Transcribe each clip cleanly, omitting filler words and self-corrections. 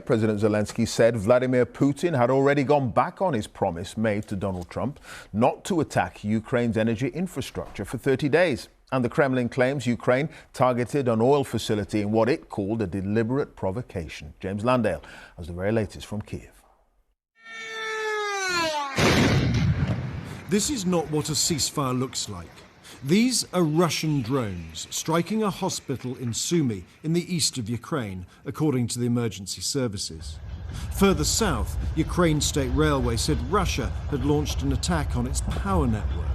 President Zelensky said Vladimir Putin had already gone back on his promise made to Donald Trump not to attack Ukraine's energy infrastructure for 30 days. And the Kremlin claims Ukraine targeted an oil facility in what it called a deliberate provocation. James Landale has the very latest from Kiev. This is not what a ceasefire looks like. These are Russian drones striking a hospital in Sumy in the east of Ukraine, according to the emergency services. Further south, Ukraine State Railway said Russia had launched an attack on its power network.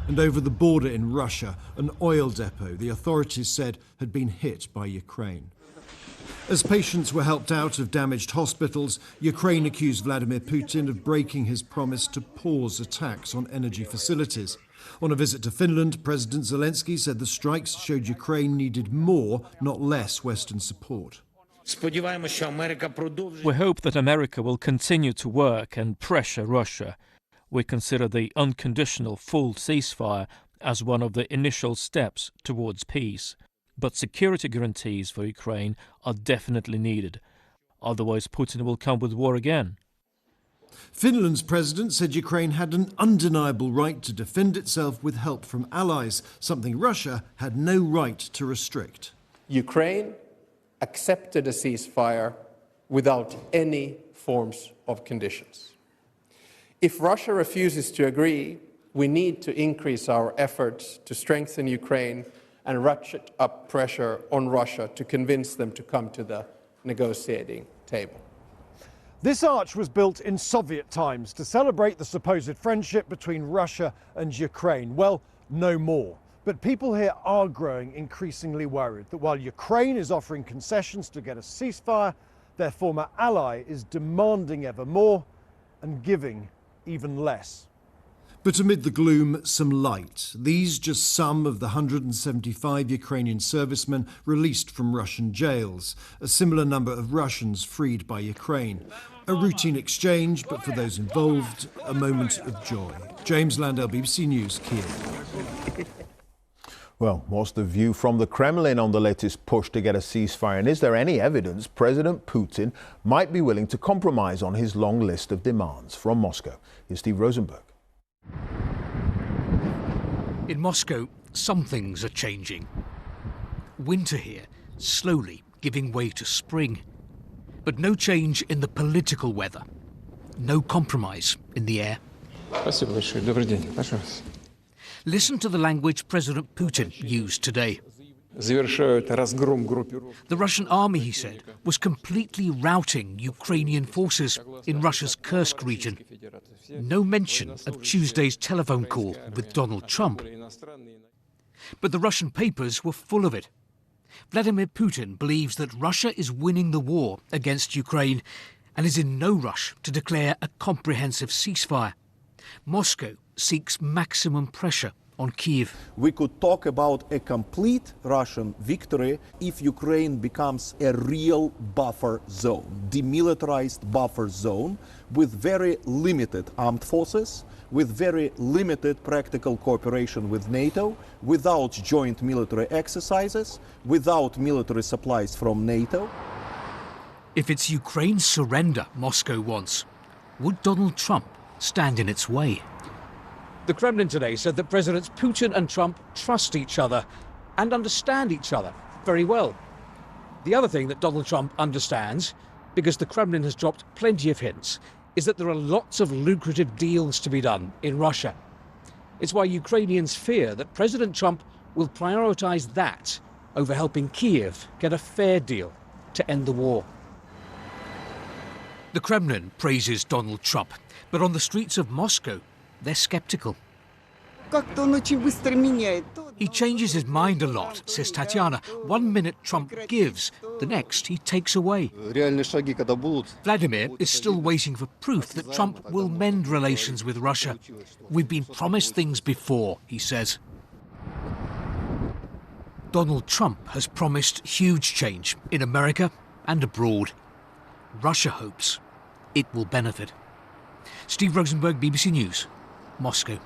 And over the border in Russia, an oil depot the authorities said had been hit by Ukraine. As patients were helped out of damaged hospitals, Ukraine accused Vladimir Putin of breaking his promise to pause attacks on energy facilities. On a visit to Finland, President Zelensky said the strikes showed Ukraine needed more, not less, Western support. We hope that America will continue to work and pressure Russia. We consider the unconditional full ceasefire as one of the initial steps towards peace. But security guarantees for Ukraine are definitely needed. Otherwise, Putin will come with war again. Finland's president said Ukraine had an undeniable right to defend itself with help from allies, something Russia had no right to restrict. Ukraine accepted a ceasefire without any forms of conditions. If Russia refuses to agree, we need to increase our efforts to strengthen Ukraine and ratchet up pressure on Russia to convince them to come to the negotiating table. This arch was built in Soviet times to celebrate the supposed friendship between Russia and Ukraine. Well, no more. But people here are growing increasingly worried that while Ukraine is offering concessions to get a ceasefire, their former ally is demanding ever more and giving even less. But amid the gloom, some light. These just some of the 175 Ukrainian servicemen released from Russian jails, a similar number of Russians freed by Ukraine. A routine exchange, but for those involved, a moment of joy. James Landale, BBC News, Kiev. Well, what's the view from the Kremlin on the latest push to get a ceasefire? And is there any evidence President Putin might be willing to compromise on his long list of demands? From Moscow, here's Steve Rosenberg. In Moscow, some things are changing. Winter here, slowly giving way to spring. But no change in the political weather. No compromise in the air. Listen to the language President Putin used today. The Russian army, he said, was completely routing Ukrainian forces in Russia's Kursk region. No mention of Tuesday's telephone call with Donald Trump. But the Russian papers were full of it. Vladimir Putin believes that Russia is winning the war against Ukraine and is in no rush to declare a comprehensive ceasefire. Moscow seeks maximum pressure on Kiev. We could talk about a complete Russian victory if Ukraine becomes a real buffer zone, demilitarized buffer zone with very limited armed forces, with very limited practical cooperation with NATO, without joint military exercises, without military supplies from NATO. If it's Ukraine's surrender Moscow wants, would Donald Trump stand in its way? The Kremlin today said that Presidents Putin and Trump trust each other and understand each other very well. The other thing that Donald Trump understands, because the Kremlin has dropped plenty of hints, is that there are lots of lucrative deals to be done in Russia. It's why Ukrainians fear that President Trump will prioritize that over helping Kiev get a fair deal to end the war. The Kremlin praises Donald Trump, but on the streets of Moscow, they're skeptical. He changes his mind a lot, says Tatiana. 1 minute Trump gives, the next he takes away. Vladimir is still waiting for proof that Trump will mend relations with Russia. We've been promised things before, he says. Donald Trump has promised huge change in America and abroad. Russia hopes it will benefit. Steve Rosenberg, BBC News, Moscow.